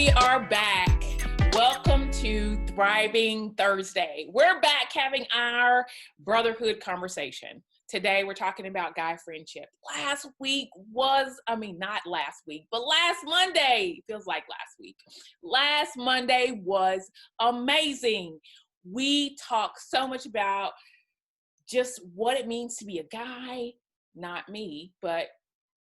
We are back. Welcome to Thriving Thursday. We're back having our brotherhood conversation. Today, we're talking about guy friendship. Last Monday, feels like last week. Last Monday was amazing. We talked so much about just what it means to be a guy, not me, but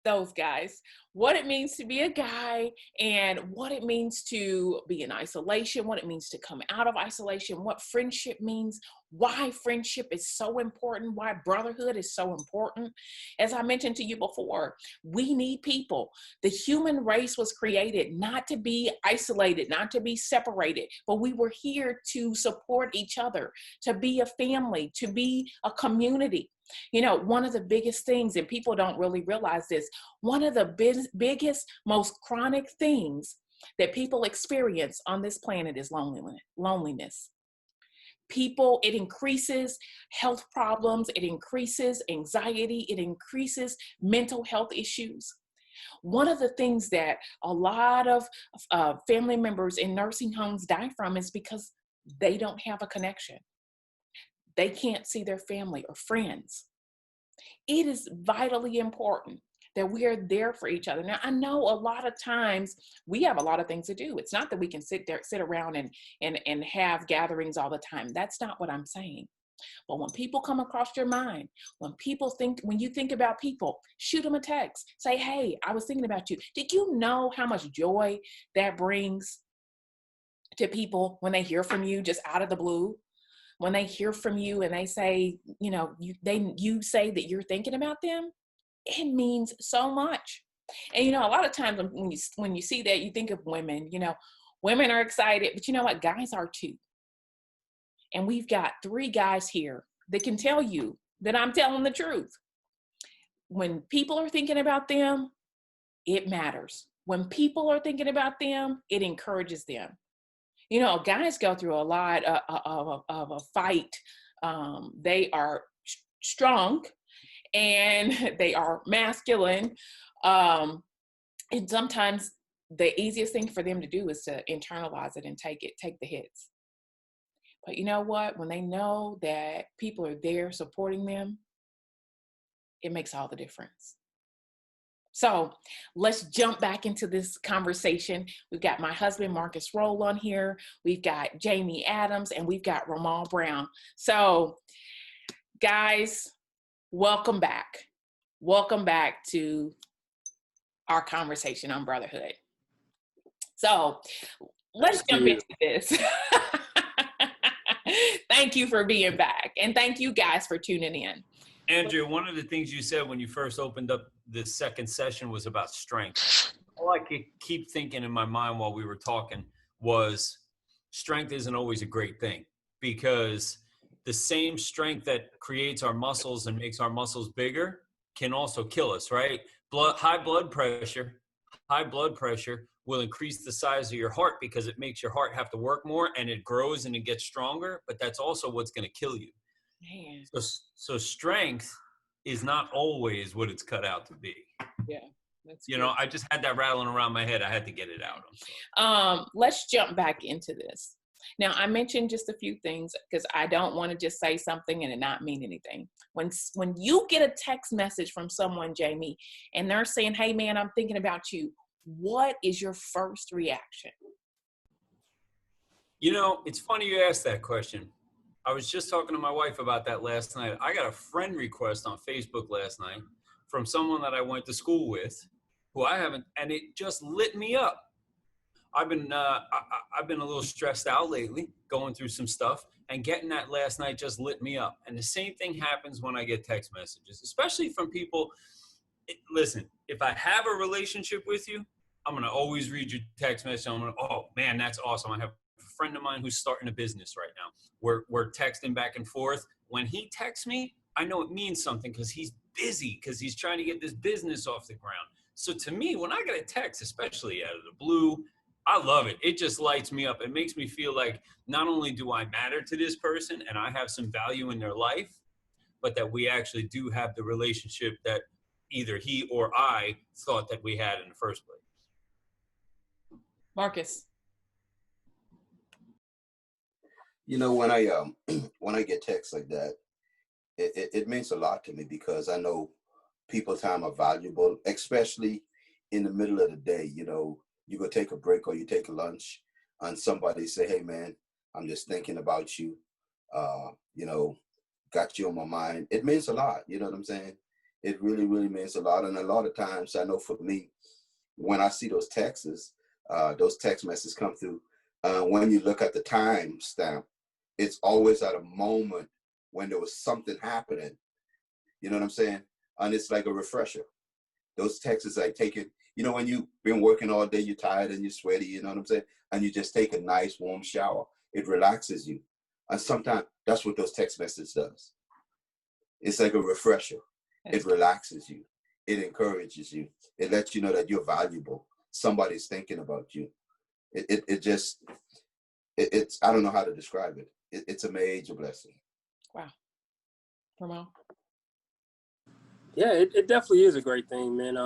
those guys, what it means to be a guy and what it means to be in isolation, what it means to come out of isolation, what friendship means, why friendship is so important, why brotherhood is so important. As I mentioned to you before, we need people. The human race was created not to be isolated, not to be separated, but we were here to support each other, to be a family, to be a community. You know, one of the biggest things, and people don't really realize this, one of the biggest, most chronic things that people experience on this planet is loneliness. People, it increases health problems, it increases anxiety, it increases mental health issues. One of the things that a lot of family members in nursing homes die from is because they don't have a connection. They can't see their family or friends. It is vitally important that we are there for each other. Now, I know a lot of times we have a lot of things to do. It's not that we can sit around and have gatherings all the time. That's not what I'm saying. But when people come across your mind, when you think about people, shoot them a text. Say, hey, I was thinking about you. Did you know how much joy that brings to people when they hear from you just out of the blue? When they hear from you and they say, you say that you're thinking about them, it means so much. And, a lot of times when you see that, you think of women, women are excited, but you know what? Guys are too. And we've got 3 guys here that can tell you that I'm telling the truth. When people are thinking about them, it matters. When people are thinking about them, it encourages them. Guys go through a lot of a fight. They are strong and they are masculine. And sometimes the easiest thing for them to do is to internalize it and take the hits. But you know what? When they know that people are there supporting them, it makes all the difference. So let's jump back into this conversation. We've got my husband, Marcus Roll, on here. We've got Jamie Adams, and we've got Ramal Brown. So guys, welcome back. Welcome back to our conversation on brotherhood. So let's jump into this. Thank you for being back. And thank you guys for tuning in. Andrew, one of the things you said when you first opened up the second session was about strength. All I could keep thinking in my mind while we were talking was strength isn't always a great thing, because the same strength that creates our muscles and makes our muscles bigger can also kill us, right? High blood pressure will increase the size of your heart because it makes your heart have to work more, and it grows and it gets stronger, but that's also what's going to kill you. Man. So strength is not always what it's cut out to be. Yeah, that's I just had that rattling around my head. I had to get it out. Let's jump back into this. Now, I mentioned just a few things because I don't want to just say something and it not mean anything. When you get a text message from someone, Jamie, and they're saying, hey, man, I'm thinking about you, what is your first reaction? It's funny you asked that question. I was just talking to my wife about that last night. I got a friend request on Facebook last night from someone that I went to school with, who I haven't, and it just lit me up. I've been a little stressed out lately, going through some stuff, and getting that last night just lit me up. And the same thing happens when I get text messages, especially from people. Listen, if I have a relationship with you, I'm going to always read your text message. I'm going to, oh man, that's awesome. I have a friend of mine who's starting a business right now. We're texting back and forth. When he texts me, I know it means something because he's busy, because he's trying to get this business off the ground. So to me, when I get a text, especially out of the blue, I love it. It just lights me up. It makes me feel like not only do I matter to this person and I have some value in their life, but that we actually do have the relationship that either he or I thought that we had in the first place. Marcus. You know, when I when I get texts like that, it means a lot to me because I know people's time are valuable, especially in the middle of the day. You know, you go take a break or you take a lunch, and somebody say, "Hey, man, I'm just thinking about you. You know, got you on my mind." It means a lot. You know what I'm saying? It really, really means a lot. And a lot of times, I know for me, when I see those text messages come through, when you look at the time stamp, it's always at a moment when there was something happening. You know what I'm saying? And it's like a refresher. Those texts like taking, you know, when you've been working all day, you're tired and you're sweaty, you know what I'm saying? And you just take a nice warm shower. It relaxes you. And sometimes that's what those text messages does. It's like a refresher. It relaxes you. It encourages you. It lets you know that you're valuable. Somebody's thinking about you. It's, I don't know how to describe it. It's a major blessing. Wow. Ramal? Yeah, it definitely is a great thing, man.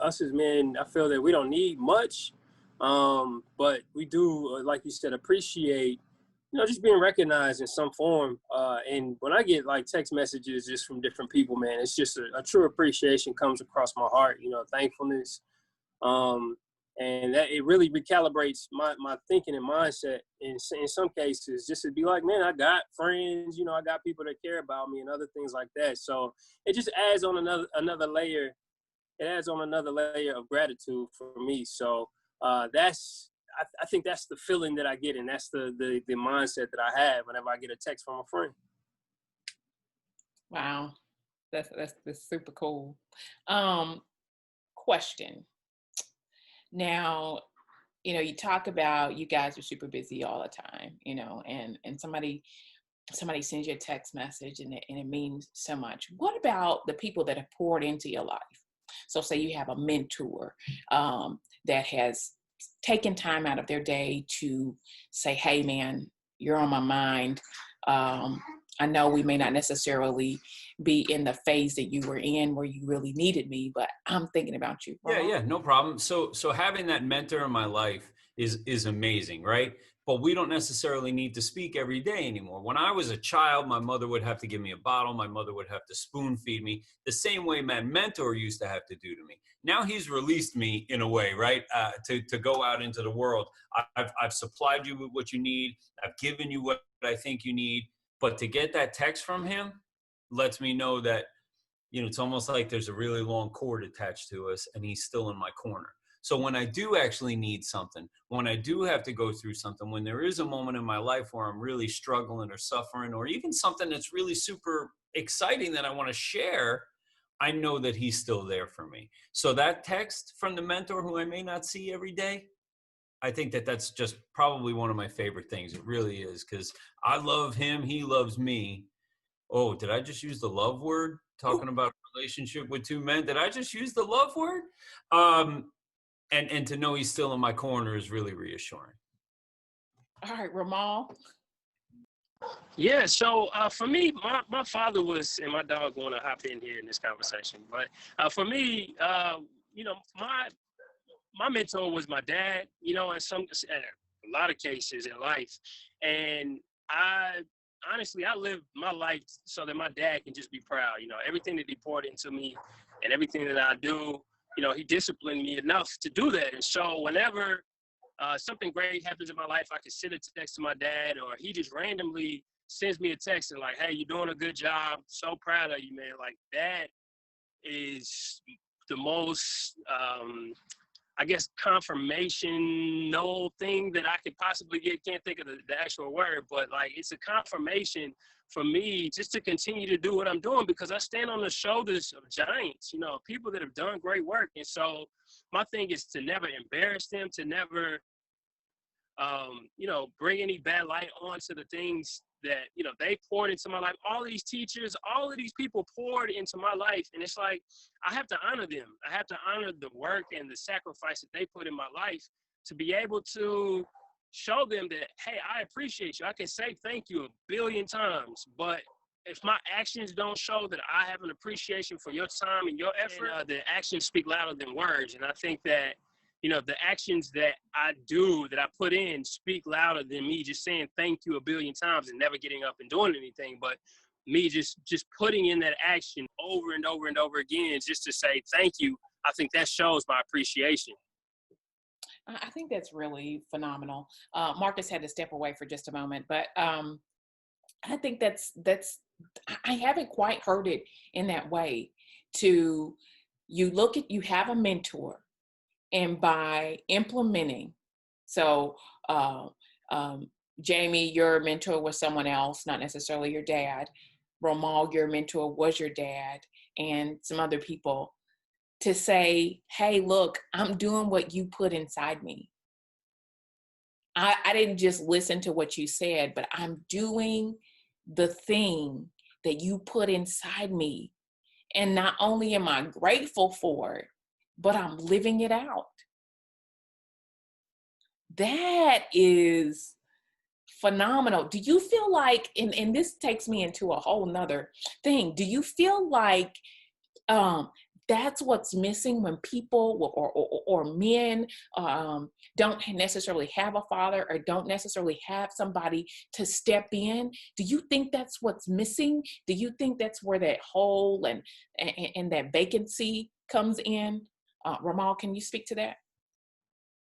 Us as men, I feel that we don't need much, but we do, like you said, appreciate, just being recognized in some form. And when I get like text messages just from different people, man, it's just a true appreciation comes across my heart, thankfulness. And that it really recalibrates my thinking and mindset in some cases, just to be like, man, I got friends, I got people that care about me and other things like that. So it just adds on another layer. It adds on another layer of gratitude for me. So I think that's the feeling that I get, and that's the mindset that I have whenever I get a text from a friend. Wow, that's super cool. Question. Now, you talk about you guys are super busy all the time, and somebody sends you a text message and it means so much. What about the people that have poured into your life? So say you have a mentor that has taken time out of their day to say, hey, man, you're on my mind. I know we may not necessarily be in the phase that you were in where you really needed me, but I'm thinking about you. Yeah, no problem. So having that mentor in my life is amazing, right? But we don't necessarily need to speak every day anymore. When I was a child, my mother would have to give me a bottle. My mother would have to spoon feed me the same way my mentor used to have to do to me. Now he's released me in a way, right? To go out into the world. I've supplied you with what you need. I've given you what I think you need. But to get that text from him lets me know that, it's almost like there's a really long cord attached to us and he's still in my corner. So when I do actually need something, when I do have to go through something, when there is a moment in my life where I'm really struggling or suffering, or even something that's really super exciting that I want to share, I know that he's still there for me. So that text from the mentor who I may not see every day, I think that that's just probably one of my favorite things. It really is, because I love him. He loves me. Oh, did I just use the love word? Talking about relationship with two men. Did I just use the love word? And to know he's still in my corner is really reassuring. All right, Ramal. Yeah, so for me, my father was, and my dog want to hop in here in this conversation, but for me, my mentor was my dad, in a lot of cases in life. And honestly, I lived my life so that my dad can just be proud. Everything that he poured into me and everything that I do, he disciplined me enough to do that. And so whenever something great happens in my life, I can send a text to my dad, or he just randomly sends me a text and like, hey, you're doing a good job. So proud of you, man. Like, that is the most, I guess, confirmational thing that I could possibly get. Can't think of the actual word, but like, it's a confirmation for me just to continue to do what I'm doing, because I stand on the shoulders of giants, people that have done great work. And so my thing is to never embarrass them, to never, bring any bad light onto the things that, they poured into my life. All of these teachers, all of these people poured into my life. And it's like, I have to honor them. I have to honor the work and the sacrifice that they put in my life to be able to show them that, hey, I appreciate you. I can say thank you a billion times, but if my actions don't show that I have an appreciation for your time and your effort, the actions speak louder than words. And I think that the actions that I do, that I put in, speak louder than me just saying thank you a billion times and never getting up and doing anything. But me just putting in that action over and over and over again just to say thank you, I think that shows my appreciation. I think that's really phenomenal. Marcus had to step away for just a moment, but I think that's I haven't quite heard it in that way. You have a mentor, and by implementing, so Jamie, your mentor was someone else, not necessarily your dad. Ramal, your mentor was your dad, and some other people, to say, hey, look, I'm doing what you put inside me. I didn't just listen to what you said, but I'm doing the thing that you put inside me. And not only am I grateful for it, but I'm living it out. That is phenomenal. Do you feel like, and this takes me into a whole nother thing, do you feel like that's what's missing when people or men don't necessarily have a father or don't necessarily have somebody to step in? Do you think that's what's missing? Do you think that's where that hole and that vacancy comes in? Ramal, can you speak to that?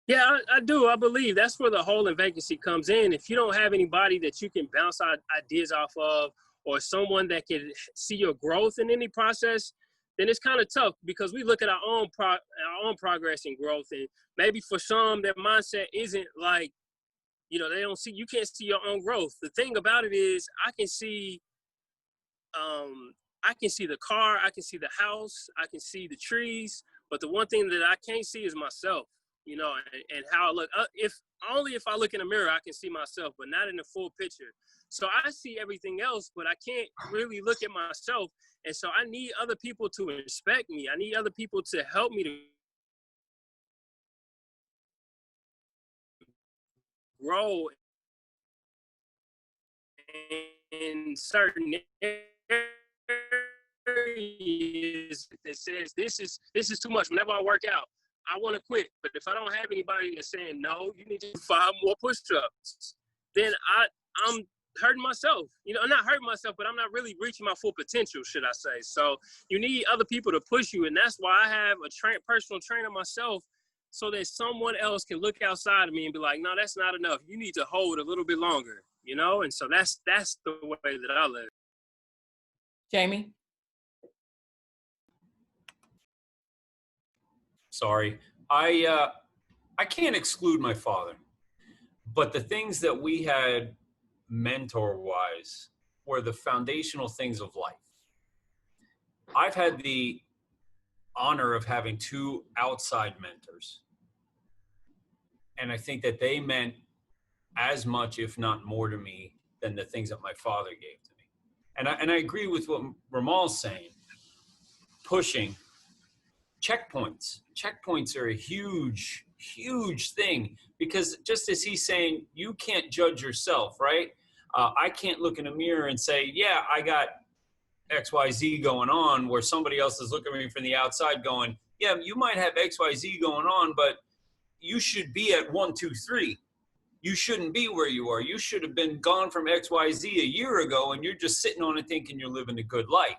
Yeah, I do. I believe that's where the hole and vacancy comes in. If you don't have anybody that you can bounce ideas off of, or someone that can see your growth in any process, then it's kind of tough, because we look at our own progress and growth, and maybe for some their mindset isn't like, they don't see, you can't see your own growth. The thing about it is, I can see the car, I can see the house, I can see the trees, but the one thing that I can't see is myself. And how I look. If I look in the mirror, I can see myself, but not in the full picture. So I see everything else, but I can't really look at myself. And so I need other people to respect me. I need other people to help me to grow in certain areas that says this is too much. Whenever I work out, I want to quit, but if I don't have anybody that's saying, no, you need to do 5 more push-ups, then I'm hurting myself. Not hurting myself, but I'm not really reaching my full potential, should I say. So you need other people to push you, and that's why I have a personal trainer myself, so that someone else can look outside of me and be like, no, that's not enough. You need to hold a little bit longer, And so that's the way that I live. Jamie? Sorry. I can't exclude my father, but the things that we had mentor-wise were the foundational things of life. I've had the honor of having 2 outside mentors, and I think that they meant as much, if not more, to me than the things that my father gave to me. And I agree with what Ramal's saying. Pushing. Checkpoints are a huge thing, because just as he's saying, you can't judge yourself, right? I can't look in a mirror and say, yeah, I got XYZ going on, where somebody else is looking at me from the outside going, yeah, you might have XYZ going on, but you should be at 1, 2, 3. You shouldn't be where you are. You should have been gone from XYZ a year ago, and you're just sitting on it thinking you're living a good life.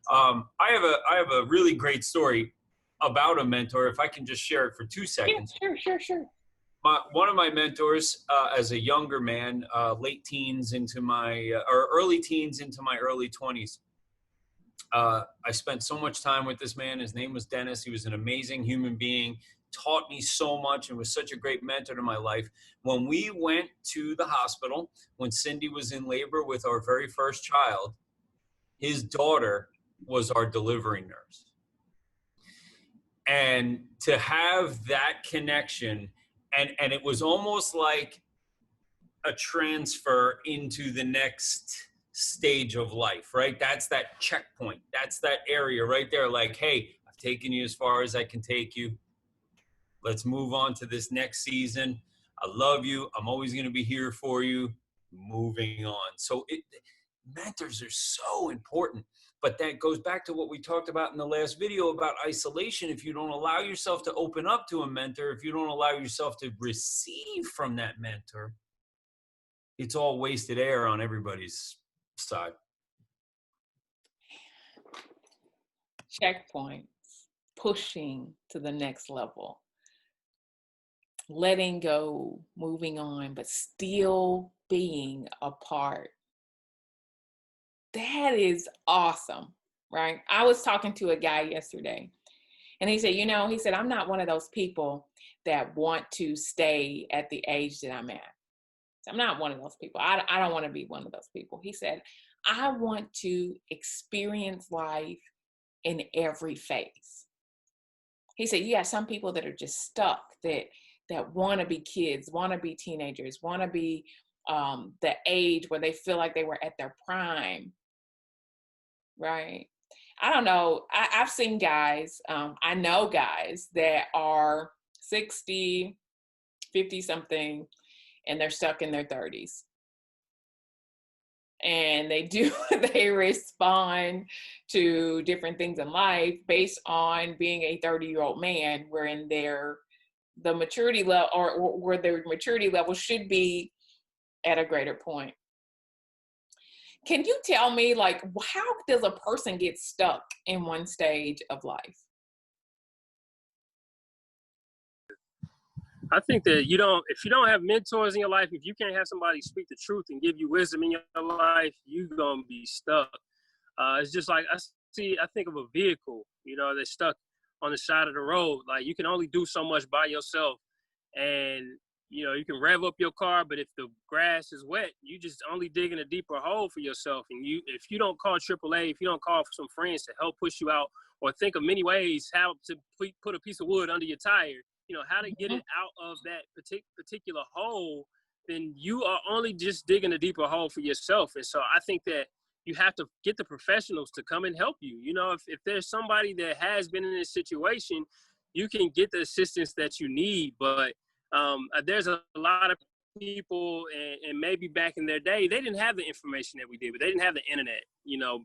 I have a really great story about a mentor, if I can just share it for 2 seconds. Yeah, sure. One of my mentors, as a younger man, late teens into or early teens into my early 20s. I spent so much time with this man. His name was Dennis. He was an amazing human being, taught me so much, and was such a great mentor to my life. When we went to the hospital, when Cindy was in labor with our very first child, his daughter was our delivery nurse. And to have that connection, and it was almost like a transfer into the next stage of life, right? That's that checkpoint. That's that area right there. Like, hey, I've taken you as far as I can take you. Let's move on to this next season. I love you. I'm always going to be here for you. Moving on. So mentors are so important. But that goes back to what we talked about in the last video about isolation. If you don't allow yourself to open up to a mentor, if you don't allow yourself to receive from that mentor, it's all wasted air on everybody's side. Checkpoints, pushing to the next level, letting go, moving on, but still being a part. That is awesome, right? I was talking to a guy yesterday, and he said, he said, I'm not one of those people that want to stay at the age that I'm at. I'm not one of those people. I don't want to be one of those people. He said, I want to experience life in every phase. He said, you got some people that are just stuck, that want to be kids, want to be teenagers, want to be the age where they feel like they were at their prime, right? I don't know. I've seen guys, I know guys that are 60, 50 something, and they're stuck in their 30s. And they respond to different things in life based on being a 30-year-old man, wherein the maturity level or where their maturity level should be at a greater point. Can you tell me, like, how does a person get stuck in one stage of life? I think that if you don't have mentors in your life, if you can't have somebody speak the truth and give you wisdom in your life, you're going to be stuck. It's just like, I think of a vehicle, that's stuck on the side of the road. Like, you can only do so much by yourself, and, you can rev up your car, but if the grass is wet, you just only digging a deeper hole for yourself. And if you don't call AAA, if you don't call for some friends to help push you out, or think of many ways how to put a piece of wood under your tire, how to get it out of that particular hole, then you are only just digging a deeper hole for yourself. And so I think that you have to get the professionals to come and help you. If there's somebody that has been in this situation, you can get the assistance that you need. But there's a lot of people, and maybe back in their day, they didn't have the information that we did, but they didn't have the internet,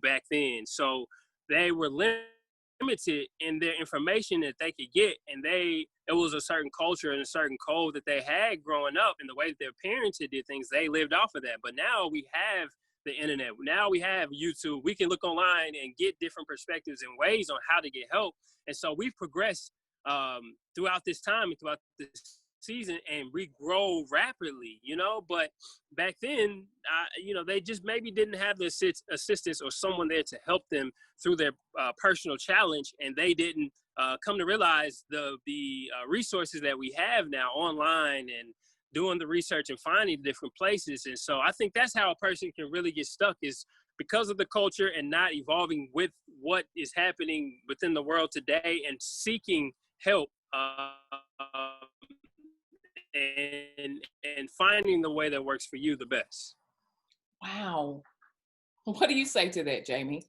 back then. So they were limited in their information that they could get, and it was a certain culture and a certain code that they had growing up, and the way that their parents did things, they lived off of that. But now we have the internet. Now we have YouTube. We can look online and get different perspectives and ways on how to get help. And so we've progressed throughout this time and throughout this season, and we grow rapidly, but back then, they just maybe didn't have the assistance or someone there to help them through their personal challenge, and they didn't come to realize the resources that we have now online and doing the research and finding different places. And so I think that's how a person can really get stuck, is because of the culture and not evolving with what is happening within the world today and seeking help and finding the way that works for you the best. Wow. What do you say to that, Jamie?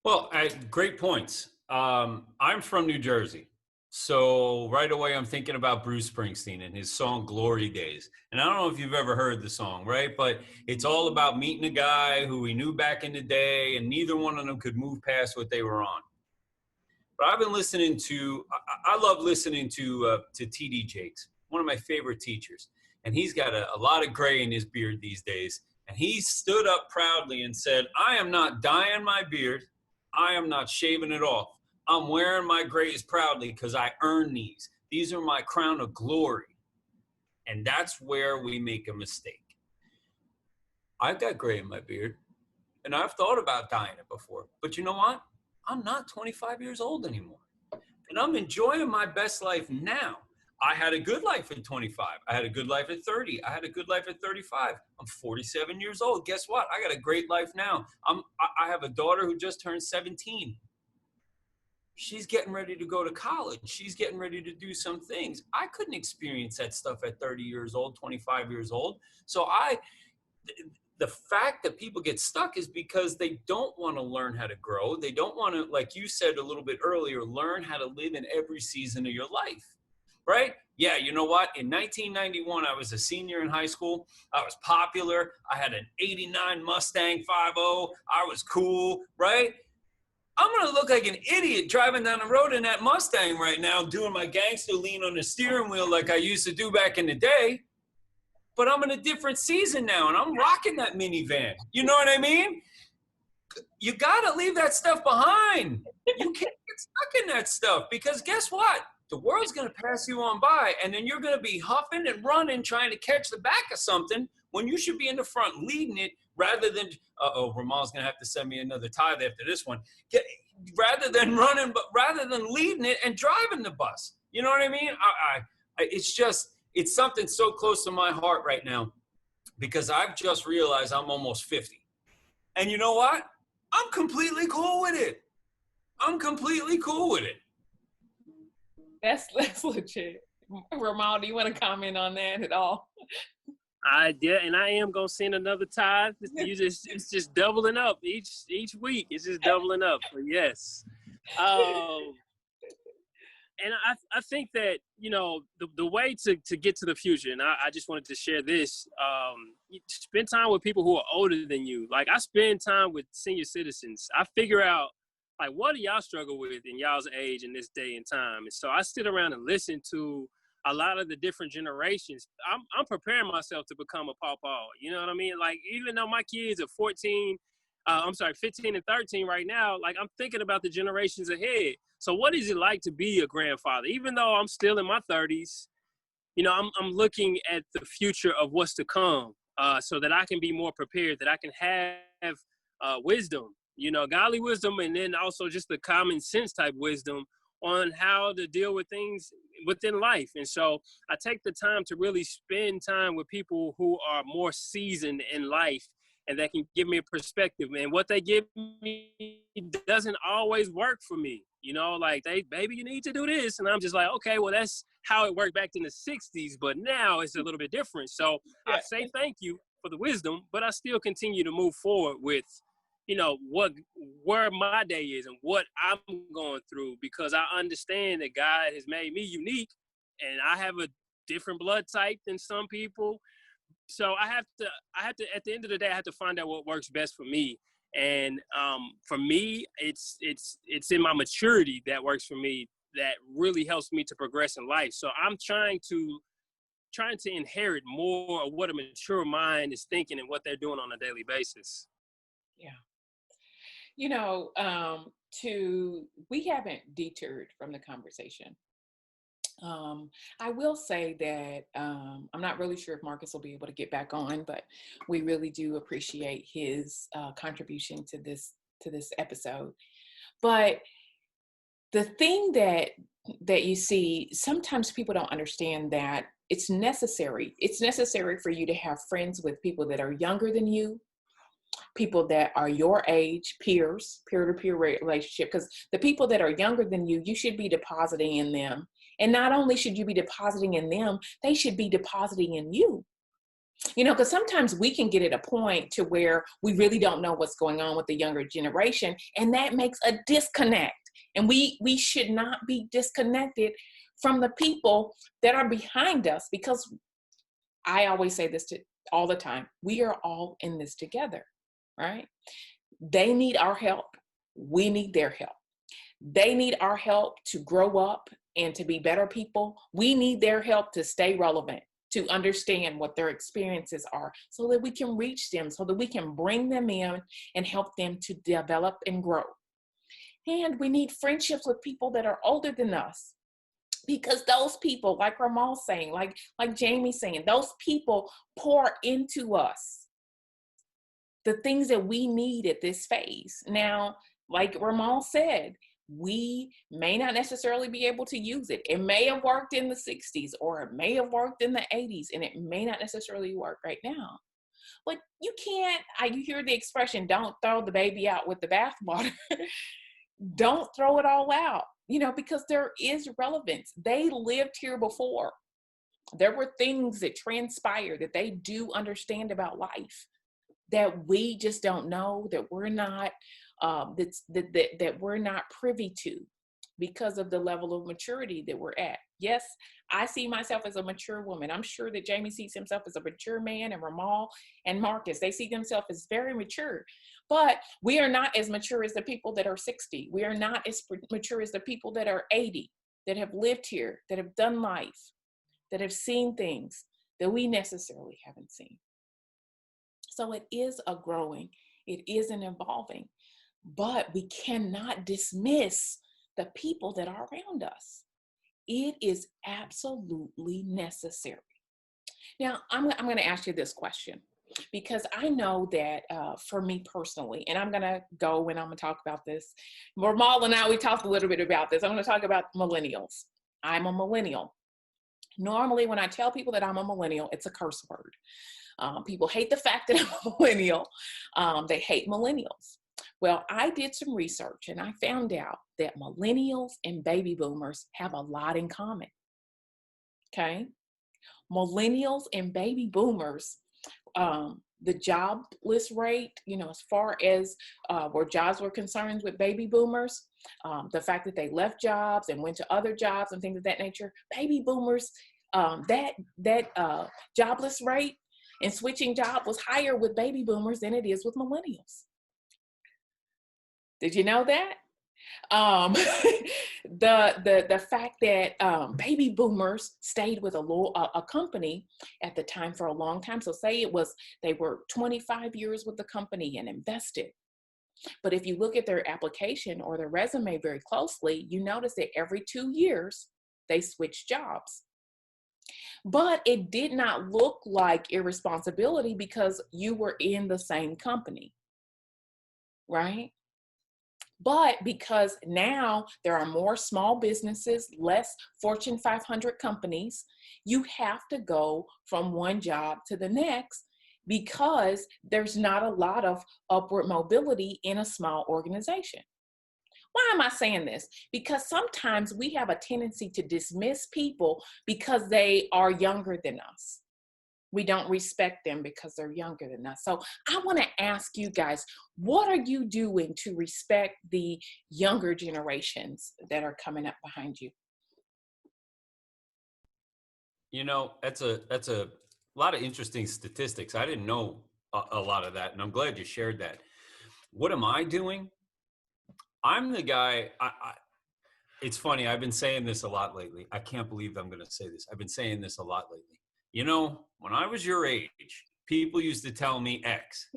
Well, great points. I'm from New Jersey. So right away, I'm thinking about Bruce Springsteen and his song Glory Days. And I don't know if you've ever heard the song, right? But it's all about meeting a guy who we knew back in the day, and neither one of them could move past what they were on. But I've been listening I love listening to T.D. Jakes, one of my favorite teachers. And he's got a lot of gray in his beard these days. And he stood up proudly and said, I am not dyeing my beard. I am not shaving it off. I'm wearing my grays proudly because I earned these. These are my crown of glory. And that's where we make a mistake. I've got gray in my beard, and I've thought about dyeing it before. But you know what? I'm not 25 years old anymore. And I'm enjoying my best life now. I had a good life at 25. I had a good life at 30. I had a good life at 35. I'm 47 years old. Guess what? I got a great life now. I have a daughter who just turned 17. She's getting ready to go to college. She's getting ready to do some things. I couldn't experience that stuff at 30 years old, 25 years old. So the fact that people get stuck is because they don't want to learn how to grow. They don't want to, like you said a little bit earlier, learn how to live in every season of your life, right? Yeah, you know what? In 1991, I was a senior in high school. I was popular. I had an 89 Mustang 5.0. I was cool, right? I'm going to look like an idiot driving down the road in that Mustang right now, doing my gangster lean on the steering wheel like I used to do back in the day. But I'm in a different season now, and I'm rocking that minivan. You know what I mean? You got to leave that stuff behind. You can't get stuck in that stuff, because guess what? The world's going to pass you on by, and then you're going to be huffing and running trying to catch the back of something when you should be in the front leading it, rather than, Ramal's going to have to send me another tithe after this one. Rather than running, but rather than leading it and driving the bus. You know what I mean? It's something so close to my heart right now, because I've just realized I'm almost 50. And you know what? I'm completely cool with it. I'm completely cool with it. That's legit. Ramal, do you want to comment on that at all? I did, and I am gonna send another tithe. It's just doubling up each week. It's just doubling up. But yes, and I think that, you know, the way to get to the future, and I just wanted to share this. Spend time with people who are older than you. Like, I spend time with senior citizens. I figure out, like, what do y'all struggle with in y'all's age in this day and time? And so I sit around and listen to a lot of the different generations. I'm preparing myself to become a pawpaw. You know what I mean? Like, even though my kids are 15 and 13 right now, like, I'm thinking about the generations ahead. So what is it like to be a grandfather? Even though I'm still in my 30s, you know, I'm looking at the future of what's to come, so that I can be more prepared, that I can have wisdom, you know, godly wisdom, and then also just the common sense type wisdom on how to deal with things within life. And so I take the time to really spend time with people who are more seasoned in life, and that can give me a perspective. And what they give me doesn't always work for me. You know, like, baby, you need to do this. And I'm just like, okay, well, that's how it worked back in the 60s, but now it's a little bit different. So I say thank you for the wisdom, but I still continue to move forward with, you know, where my day is and what I'm going through, because I understand that God has made me unique, and I have a different blood type than some people. So I have to, at the end of the day, I have to find out what works best for me. And for me, it's in my maturity that works for me, that really helps me to progress in life. So I'm trying to inherit more of what a mature mind is thinking and what they're doing on a daily basis. Yeah. You know, we haven't detoured from the conversation. I will say that I'm not really sure if Marcus will be able to get back on, but we really do appreciate his contribution to this episode. But the thing that you see, sometimes people don't understand that it's necessary. It's necessary for you to have friends with people that are younger than you, people that are your age, peers, peer-to-peer relationship, because the people that are younger than you should be depositing in them. And not only should you be depositing in them, they should be depositing in you. You know, because sometimes we can get at a point to where we really don't know what's going on with the younger generation, and that makes a disconnect. And we should not be disconnected from the people that are behind us, because I always say this all the time, we are all in this together, right? They need our help. We need their help. They need our help to grow up and to be better people. We need their help to stay relevant, to understand what their experiences are, so that we can reach them, so that we can bring them in and help them to develop and grow. And we need friendships with people that are older than us, because those people, like Ramal's saying, like Jamie's saying, those people pour into us the things that we need at this phase. Now, like Ramal said, we may not necessarily be able to use it. It may have worked in the 60s, or it may have worked in the 80s, and it may not necessarily work right now. But you can't, you hear the expression, don't throw the baby out with the bathwater. Don't throw it all out, you know, because there is relevance. They lived here before. There were things that transpired that they do understand about life that we just don't know, that we're not that we're not privy to. because of the level of maturity that we're at. Yes, I see myself as a mature woman. I'm sure that Jamie sees himself as a mature man, and Ramal and Marcus, they see themselves as very mature. But we are not as mature as the people that are 60. We are not as mature as the people that are 80, that have lived here, that have done life, that have seen things that we necessarily haven't seen. So it is a growing, it is an evolving, but we cannot dismiss the people that are around us. It is absolutely necessary. Now, I'm going to ask you this question, because I know that for me personally, and I'm going to go and I'm going to talk about this. Ramal and I, we talked a little bit about this. I'm going to talk about millennials. I'm a millennial. Normally, when I tell people that I'm a millennial, it's a curse word. People hate the fact that I'm a millennial. They hate millennials. Well, I did some research and I found out that millennials and baby boomers have a lot in common. Okay? Millennials and baby boomers, the jobless rate, as far as where jobs were concerned with baby boomers, the fact that they left jobs and went to other jobs and things of that nature, baby boomers, that jobless rate and switching job was higher with baby boomers than it is with millennials. Did you know that? The fact that baby boomers stayed with a company at the time for a long time. So say they were 25 years with the company and invested. But if you look at their application or their resume very closely, you notice that every 2 years they switched jobs. But it did not look like irresponsibility because you were in the same company, right? But because now there are more small businesses, less Fortune 500 companies, you have to go from one job to the next because there's not a lot of upward mobility in a small organization. Why am I saying this? Because sometimes we have a tendency to dismiss people because they are younger than us. We don't respect them because they're younger than us. So I want to ask you guys, what are you doing to respect the younger generations that are coming up behind you? That's a lot of interesting statistics. I didn't know a lot of that, and I'm glad you shared that. What am I doing? I'm the guy, it's funny, I've been saying this a lot lately. I can't believe I'm going to say this. I've been saying this a lot lately. When I was your age, people used to tell me X,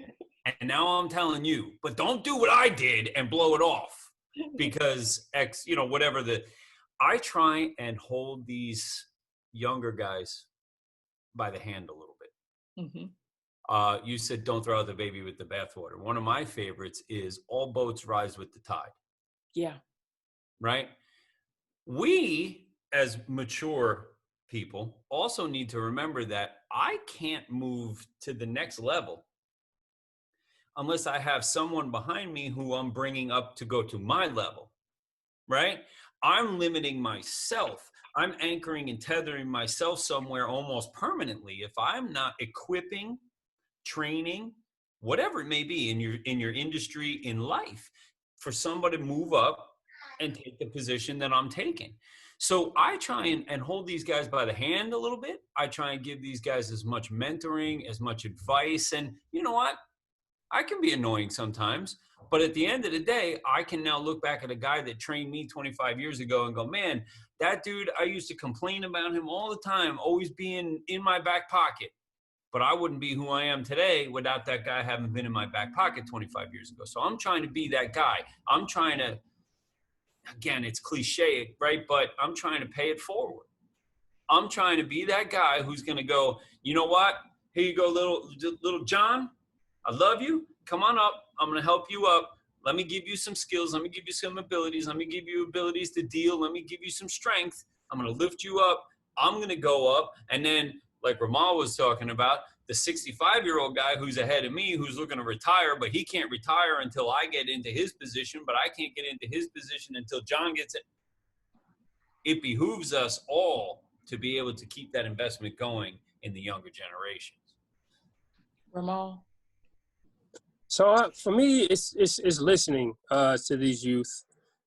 and now I'm telling you, but don't do what I did and blow it off because X, I try and hold these younger guys by the hand a little bit. Mm-hmm. You said, don't throw out the baby with the bathwater. One of my favorites is all boats rise with the tide. Yeah. Right? We, as mature people, also need to remember that I can't move to the next level unless I have someone behind me who I'm bringing up to go to my level, right? I'm limiting myself. I'm anchoring and tethering myself somewhere almost permanently if I'm not equipping, training, whatever it may be in your industry, in life, for somebody to move up and take the position that I'm taking. So I try and hold these guys by the hand a little bit. I try and give these guys as much mentoring, as much advice. And you know what? I can be annoying sometimes, but at the end of the day, I can now look back at a guy that trained me 25 years ago and go, man, that dude, I used to complain about him all the time, always being in my back pocket. But I wouldn't be who I am today without that guy having been in my back pocket 25 years ago. So I'm trying to be that guy. I'm trying to, again, it's cliche, right? But I'm trying to pay it forward. I'm trying to be that guy who's going to go, you know what? Here you go, little John. I love you. Come on up. I'm going to help you up. Let me give you some skills. Let me give you some abilities. Let me give you abilities to deal. Let me give you some strength. I'm going to lift you up. I'm going to go up. And then, like Ramal was talking about, the 65-year-old guy who's ahead of me, who's looking to retire, but he can't retire until I get into his position, but I can't get into his position until John gets it. It behooves us all to be able to keep that investment going in the younger generations. Ramal? So for me, it's listening to these youth.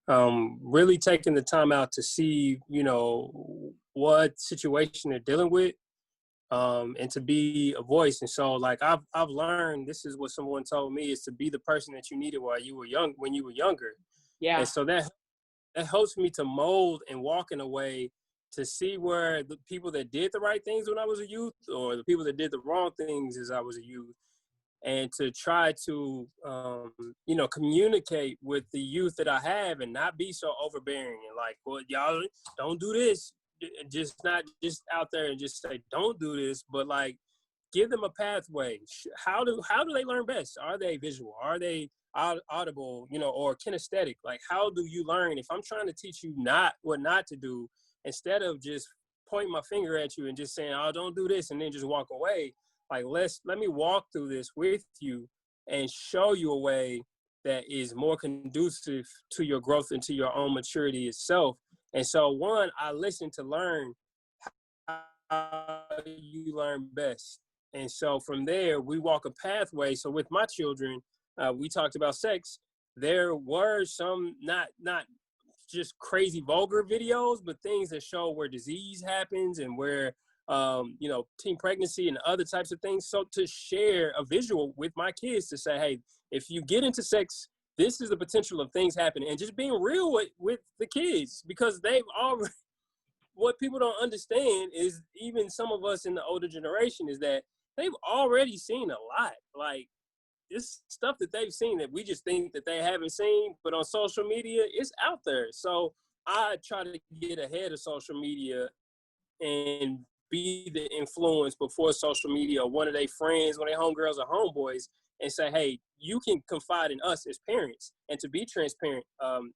really taking the time out to see, you know, what situation they're dealing with, and to be a voice. And so, like, I've learned, this is what someone told me, is to be the person that you needed while you were young, when you were younger. Yeah. And so that helps me to mold and walk in a way to see where the people that did the right things when I was a youth, or the people that did the wrong things as I was a youth, and to try to, you know, communicate with the youth that I have and not be so overbearing and like, well, y'all don't do this. Just not just out there and just say, don't do this, but like, give them a pathway. How do they learn best? Are they visual? Are they audible, you know, or kinesthetic? Like, how do you learn? If I'm trying to teach you what not to do, instead of just pointing my finger at you and just saying, oh, don't do this, and then just walk away, like, let me walk through this with you and show you a way that is more conducive to your growth and to your own maturity itself. And so, one, I listen to learn how you learn best. And so from there, we walk a pathway. So with my children, we talked about sex. There were some not just crazy vulgar videos, but things that show where disease happens and where, you know, teen pregnancy and other types of things. So to share a visual with my kids to say, hey, if you get into sex, this is the potential of things happening, and just being real with the kids, because they've already, what people don't understand is, even some of us in the older generation, is that they've already seen a lot. Like, this stuff that they've seen that we just think that they haven't seen, but on social media, it's out there. So I try to get ahead of social media and be the influence before social media, or one of their friends, one of their homegirls or homeboys, and say, hey, you can confide in us as parents, and to be transparent,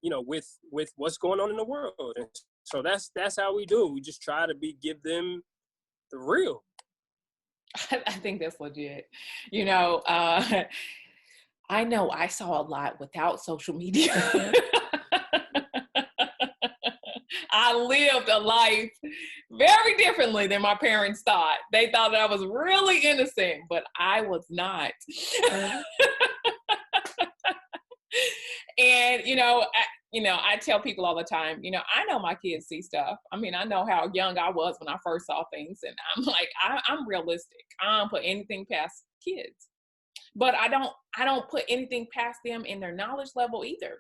you know, with what's going on in the world. And so that's how we do. We just try to give them the real. I think that's legit. You know, I know I saw a lot without social media. I lived a life very differently than my parents thought. They thought that I was really innocent, but I was not. And, I tell people all the time, I know my kids see stuff. I mean, I know how young I was when I first saw things, and I'm like, I'm realistic. I don't put anything past kids, but I don't put anything past them in their knowledge level either,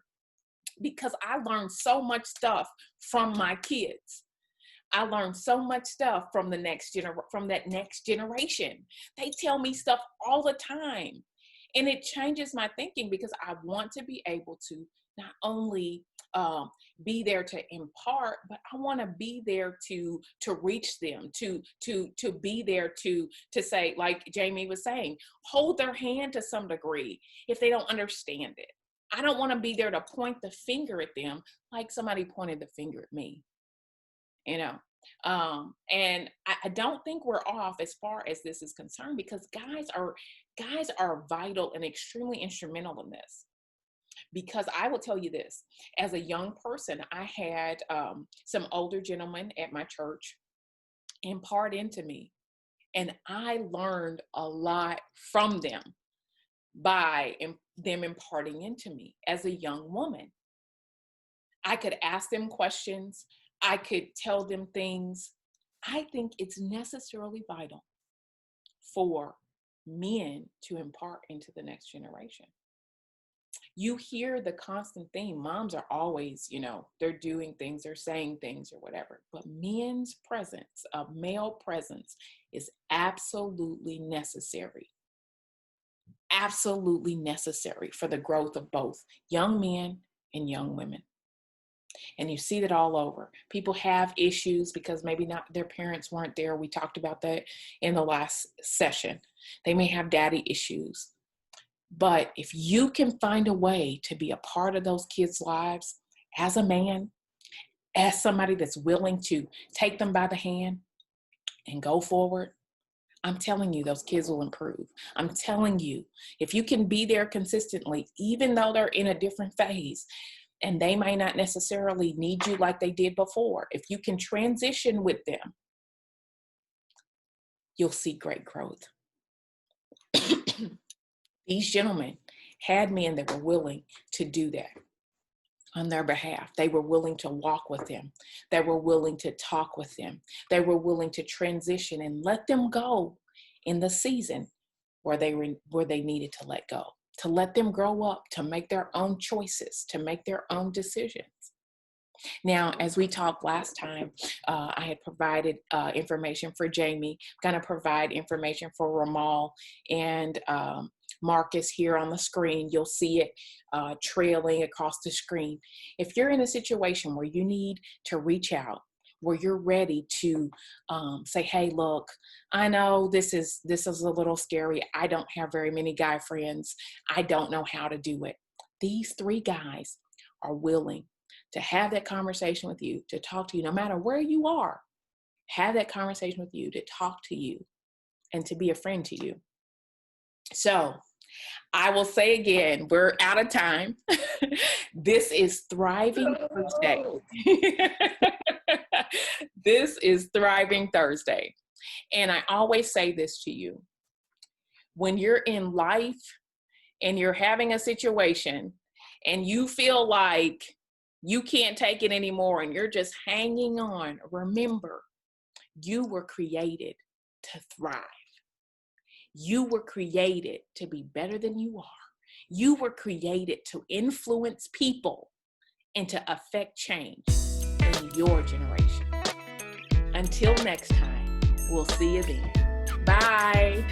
because I learned so much stuff from my kids. I learned so much stuff from that next generation. They tell me stuff all the time, and it changes my thinking, because I want to be able to not only be there to impart, but I want to be there to reach them, to be there to say, like Jamie was saying, hold their hand to some degree if they don't understand it. I don't want to be there to point the finger at them like somebody pointed the finger at me, and I don't think we're off as far as this is concerned, because guys are vital and extremely instrumental in this. Because I will tell you this, as a young person, I had some older gentlemen at my church impart into me, and I learned a lot from them by them imparting into me as a young woman. I could ask them questions. I could tell them things. I think it's necessarily vital for men to impart into the next generation. You hear the constant theme. Moms are always, they're doing things, they're saying things or whatever. But men's presence, male presence, is absolutely necessary. Absolutely necessary for the growth of both young men and young women. And you see that all over. People have issues because maybe not their parents weren't there. We talked about that in the last session. They may have daddy issues. But if you can find a way to be a part of those kids' lives as a man, as somebody that's willing to take them by the hand and go forward, I'm telling you, those kids will improve. I'm telling you, if you can be there consistently, even though they're in a different phase, and they may not necessarily need you like they did before, if you can transition with them, you'll see great growth. These gentlemen had men that were willing to do that. on their behalf. They were willing to walk with them. They were willing to talk with them. They were willing to transition and let them go in the season where they needed to let go, to let them grow up, to make their own choices, to make their own decisions. Now, as we talked last time, I had provided information for Jamie. I'm going to provide information for Ramal and Marcus here on the screen. You'll see it trailing across the screen. If you're in a situation where you need to reach out, where you're ready to say, hey, look, I know this is a little scary. I don't have very many guy friends. I don't know how to do it. These 3 guys are willing to have that conversation with you, to talk to you, no matter where you are, have that conversation with you, to talk to you, and to be a friend to you. So I will say again, we're out of time. This is Thriving Thursday. This is Thriving Thursday. And I always say this to you. When you're in life and you're having a situation and you feel like you can't take it anymore and you're just hanging on, remember, you were created to thrive. You were created to be better than you are. You were created to influence people and to affect change in your generation. Until next time, we'll see you then. Bye.